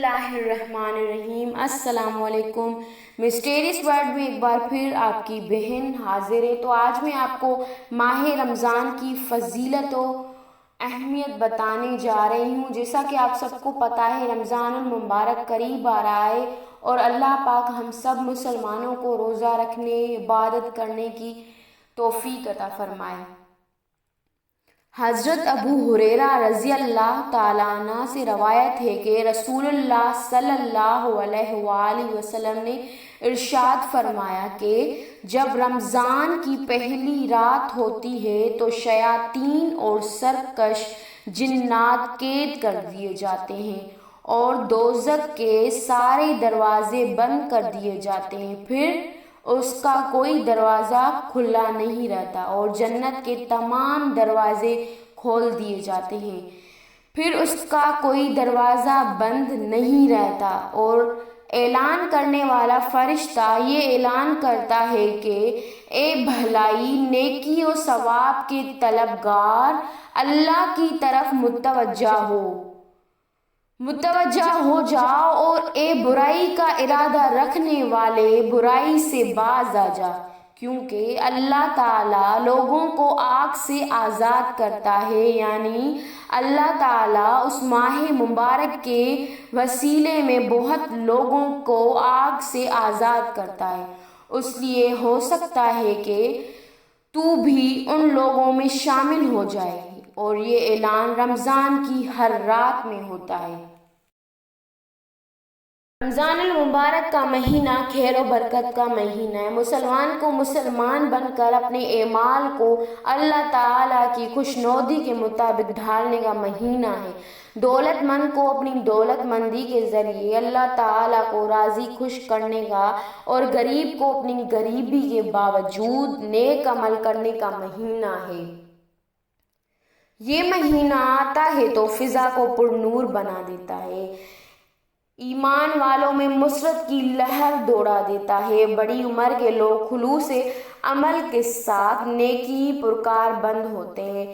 اللہ الرحمن الرحیم۔ السلام علیکم۔ مسٹیریس ورلڈ میں ایک بار پھر آپ کی بہن حاضر ہے۔ تو آج میں آپ کو ماہ رمضان کی فضیلت و اہمیت بتانے جا رہی ہوں۔ جیسا کہ آپ سب کو پتہ ہے، رمضان المبارک قریب آ رہا ہے اور اللہ پاک ہم سب مسلمانوں کو روزہ رکھنے، عبادت کرنے کی توفیق عطا فرمائے۔ حضرت ابو ہریرہ رضی اللہ تعالیٰ عنہ سے روایت ہے کہ رسول اللہ صلی اللہ علیہ وآلہ وسلم نے ارشاد فرمایا کہ جب رمضان کی پہلی رات ہوتی ہے تو شیاطین اور سرکش جنات قید کر دیے جاتے ہیں اور دوزخ کے سارے دروازے بند کر دیے جاتے ہیں، پھر اس کا کوئی دروازہ کھلا نہیں رہتا اور جنت کے تمام دروازے کھول دیے جاتے ہیں، پھر اس کا کوئی دروازہ بند نہیں رہتا۔ اور اعلان کرنے والا فرشتہ یہ اعلان کرتا ہے کہ اے بھلائی، نیکی و ثواب کے طلبگار، اللہ کی طرف متوجہ ہو جاؤ، اور اے برائی کا ارادہ رکھنے والے، برائی سے باز آ جا، کیونکہ اللہ تعالیٰ لوگوں کو آگ سے آزاد کرتا ہے، یعنی اللہ تعالیٰ اس ماہ مبارک کے وسیلے میں بہت لوگوں کو آگ سے آزاد کرتا ہے۔ اس لیے ہو سکتا ہے کہ تو بھی ان لوگوں میں شامل ہو جائے، اور یہ اعلان رمضان کی ہر رات میں ہوتا ہے۔ رمضان المبارک کا مہینہ خیر و برکت کا مہینہ ہے۔ مسلمان کو مسلمان بن کر اپنے اعمال کو اللہ تعالیٰ کی خوشنودی کے مطابق ڈھالنے کا مہینہ ہے۔ دولت مند کو اپنی دولت مندی کے ذریعے اللہ تعالیٰ کو راضی خوش کرنے کا، اور غریب کو اپنی غریبی کے باوجود نیک عمل کرنے کا مہینہ ہے۔ یہ مہینہ آتا ہے تو فضا کو پر نور بنا دیتا ہے، ایمان والوں میں مسرت کی لہر دوڑا دیتا ہے، بڑی عمر کے لوگ خلوص عمل کے ساتھ نیکی پرکار بند ہوتے ہیں،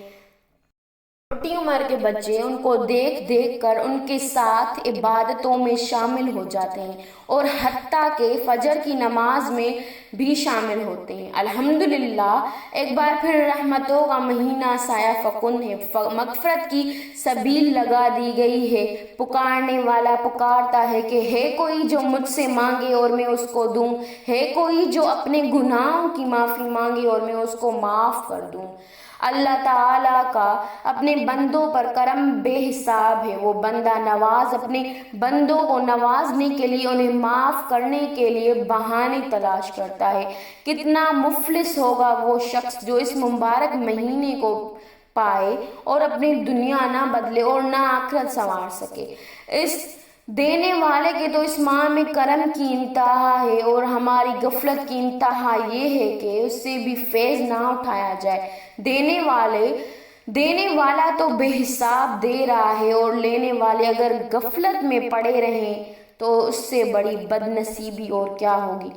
چھوٹی عمر کے بچے ان کو دیکھ دیکھ کر ان کے ساتھ عبادتوں میں شامل ہو جاتے ہیں، اور حتیٰ کہ فجر کی نماز میں بھی شامل ہوتے ہیں۔ الحمدللہ، ایک بار پھر رحمتوں کا مہینہ سایہ فکن ہے، مغفرت کی سبیل لگا دی گئی ہے۔ پکارنے والا پکارتا ہے کہ ہے کوئی جو مجھ سے مانگے اور میں اس کو دوں، ہے کوئی جو اپنے گناہوں کی معافی مانگے اور میں اس کو معاف کر دوں۔ اللہ تعالیٰ کا اپنے بندوں پر کرم بے حساب ہے۔ وہ بندہ نواز اپنے بندوں کو نوازنے کے لیے، انہیں معاف کرنے کے لیے بہانے تلاش کرتا ہے۔ کتنا مفلس ہوگا وہ شخص جو اس مبارک مہینے کو پائے اور اپنی دنیا نہ بدلے اور نہ آخرت سنوار سکے۔ اس دینے والے کے تو اس ماہ میں کرم کی انتہا ہے، اور ہماری غفلت کی انتہا یہ ہے کہ اس سے بھی فیض نہ اٹھایا جائے۔ دینے والا تو بے حساب دے رہا ہے، اور لینے والے اگر غفلت میں پڑے رہیں تو اس سے بڑی بد نصیبی اور کیا ہوگی۔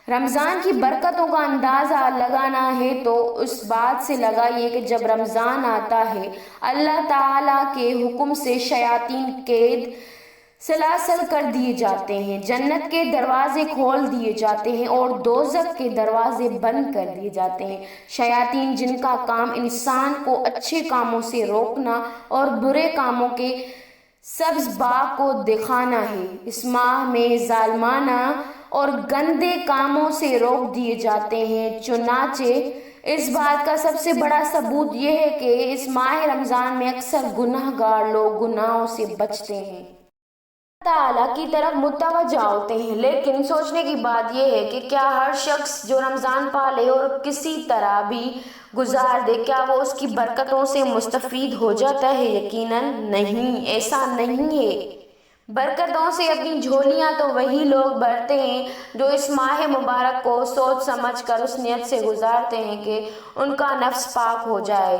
رمضان کی برکتوں کا اندازہ لگانا ہے تو اس بات سے لگائیے کہ جب رمضان آتا ہے، اللہ تعالیٰ کے حکم سے شیاطین قید سلاسل کر دیے جاتے ہیں، جنت کے دروازے کھول دیے جاتے ہیں اور دوزخ کے دروازے بند کر دیے جاتے ہیں۔ شیاطین، جن کا کام انسان کو اچھے کاموں سے روکنا اور برے کاموں کے سبز باغ کو دکھانا ہے، اس ماہ میں ظالمانہ اور گندے کاموں سے روک دیے جاتے ہیں۔ چنانچہ اس بات کا سب سے بڑا ثبوت یہ ہے کہ اس ماہ رمضان میں اکثر گناہ گار لوگ گناہوں سے بچتے ہیں، تعالیٰ کی طرف متوجہ ہوتے ہیں۔ لیکن سوچنے کی بات یہ ہے کہ کیا ہر شخص جو رمضان پالے اور کسی طرح بھی گزار دے، کیا وہ اس کی برکتوں سے مستفید ہو جاتا ہے؟ یقیناً نہیں، ایسا نہیں ہے۔ برکتوں سے اپنی جھولیاں تو وہی لوگ بھرتے ہیں جو اس ماہ مبارک کو سوچ سمجھ کر اس نیت سے گزارتے ہیں کہ ان کا نفس پاک ہو جائے۔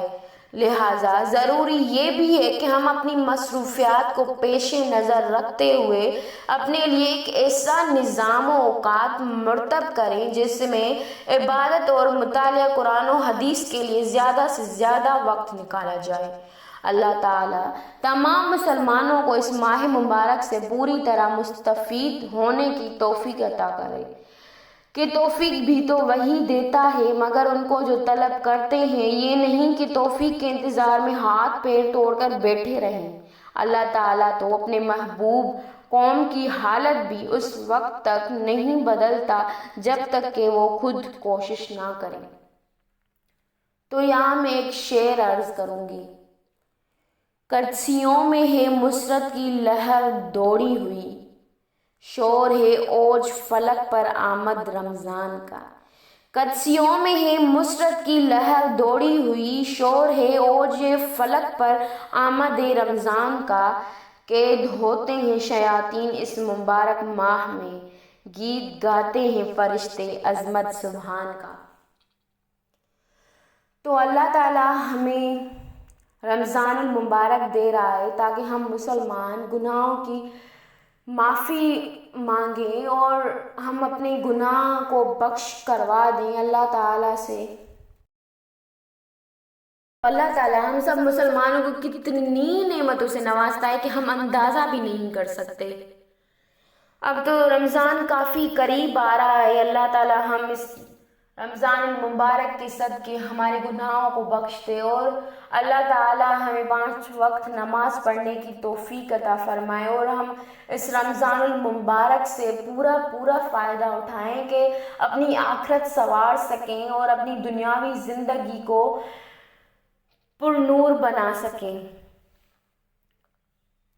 لہٰذا ضروری یہ بھی ہے کہ ہم اپنی مصروفیات کو پیش نظر رکھتے ہوئے اپنے لیے ایک ایسا نظام و اوقات مرتب کریں جس میں عبادت اور مطالعہ قرآن و حدیث کے لیے زیادہ سے زیادہ وقت نکالا جائے۔ اللہ تعالیٰ تمام مسلمانوں کو اس ماہ مبارک سے پوری طرح مستفید ہونے کی توفیق عطا کرے، کہ توفیق بھی تو وہی دیتا ہے مگر ان کو جو طلب کرتے ہیں، یہ نہیں کہ توفیق کے انتظار میں ہاتھ پیر توڑ کر بیٹھے رہیں۔ اللہ تعالیٰ تو اپنے محبوب قوم کی حالت بھی اس وقت تک نہیں بدلتا جب تک کہ وہ خود کوشش نہ کریں۔ تو یہاں میں ایک شعر عرض کروں گی۔ کرسیوں میں ہے مسرت کی لہر دوڑی ہوئی، شور ہے اوج فلک پر آمد رمضان کا۔ قدسیوں میں ہے مسرت کی لہر دوڑی ہوئی، شور ہے اوج فلک پر آمد رمضان کا۔ قید ہوتے ہیں شیاطین اس مبارک ماہ میں، گیت گاتے ہیں فرشتے عظمت سبحان کا۔ تو اللہ تعالیٰ ہمیں رمضان المبارک دے رہا ہے تاکہ ہم مسلمان گناہوں کی معافی مانگیں اور ہم اپنے گناہ کو بخش کروا دیں اللہ تعالیٰ سے۔ اللہ تعالیٰ ہم سب مسلمانوں کو کتنی نعمتوں سے نوازتا ہے کہ ہم اندازہ بھی نہیں کر سکتے۔ اب تو رمضان کافی قریب آ رہا ہے، اللہ تعالیٰ ہم اس رمضان المبارک کے صدقے ہمارے گناہوں کو بخش دے اور اللہ تعالیٰ ہمیں 5 وقت نماز پڑھنے کی توفیق عطا فرمائے اور ہم اس رمضان المبارک سے پورا فائدہ اٹھائیں کہ اپنی آخرت سنوار سکیں اور اپنی دنیاوی زندگی کو پر نور بنا سکیں۔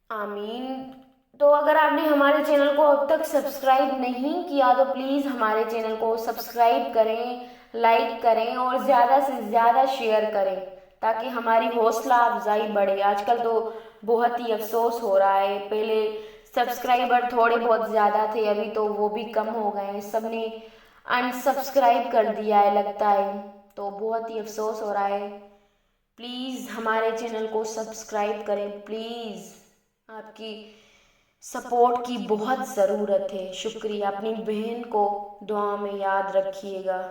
آمین۔ تو اگر آپ نے ہمارے چینل کو اب تک سبسکرائب نہیں کیا تو پلیز ہمارے چینل کو سبسکرائب کریں، لائک کریں اور زیادہ سے زیادہ شیئر کریں تاکہ ہماری حوصلہ افزائی بڑھے۔ آج کل تو بہت ہی افسوس ہو رہا ہے، پہلے سبسکرائبر تھوڑے بہت زیادہ تھے، ابھی تو وہ بھی کم ہو گئے ہیں، سب نے انسبسکرائب کر دیا ہے لگتا ہے، تو بہت ہی افسوس ہو رہا ہے۔ پلیز ہمارے چینل کو سبسکرائب کریں، پلیز، آپ کی سپورٹ کی بہت ضرورت ہے۔ شکریہ، اپنی بہن کو دعا میں یاد رکھیے گا۔